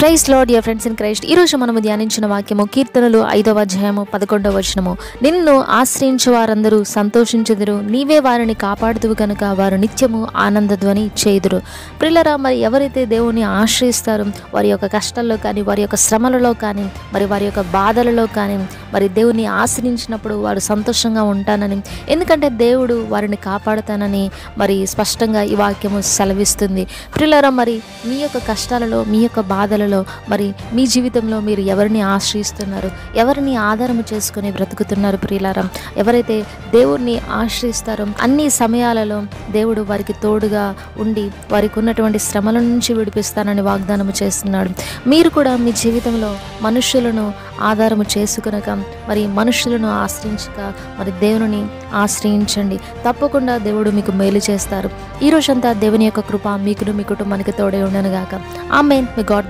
Praise lord dear friends in Christ. ఈరోజు మనము ధ్యానించిన వాక్యము కీర్తనలు 5వ అధ్యాయము 11వ వచనము. నిన్ను ఆశ్రయించు వారందరూ సంతోషించెదరు, నీవే వారిని కాపాడుదువు కనుక వారు నిత్యము ఆనందధ్వని చేయుదురు. ప్రియులారా, మరి ఎవరైతే దేవుని ఆశ్రయిస్తారో వారి యొక్క కష్టాల్లో కానీ, వారి యొక్క శ్రమలలో కానీ, మరి వారి యొక్క బాధలలో కానీ, మరి దేవుని ఆశ్రయించినప్పుడు వారు సంతోషంగా ఉంటానని, ఎందుకంటే దేవుడు వారిని కాపాడుతానని మరి స్పష్టంగా ఈ వాక్యము సెలవిస్తుంది. ప్రియులారా, మరి మీ యొక్క కష్టాలలో, మీ యొక్క బాధలలో, మరి మీ జీవితంలో మీరు ఎవరిని ఆశ్రయిస్తున్నారు, ఎవరిని ఆధారము చేసుకుని బ్రతుకుతున్నారు? ప్రియులారా, ఎవరైతే దేవుణ్ణి ఆశ్రయిస్తారో అన్ని సమయాలలో దేవుడు వారికి తోడుగా ఉండి వారికి ఉన్నటువంటి శ్రమల నుంచి విడిపిస్తానని వాగ్దానము చేస్తున్నాడు. మీరు కూడా మీ జీవితంలో మనుషులను ఆధారము చేసుకునక, మరి మనుషులను ఆశ్రయించక, మరి దేవుని ఆశ్రయించండి. తప్పకుండా దేవుడు మీకు మేలు చేస్తారు. ఈ రోజంతా దేవుని యొక్క కృప మీకును మీ కుటుంబానికి తోడే ఉండను గాక. ఆమేన్. May God bless.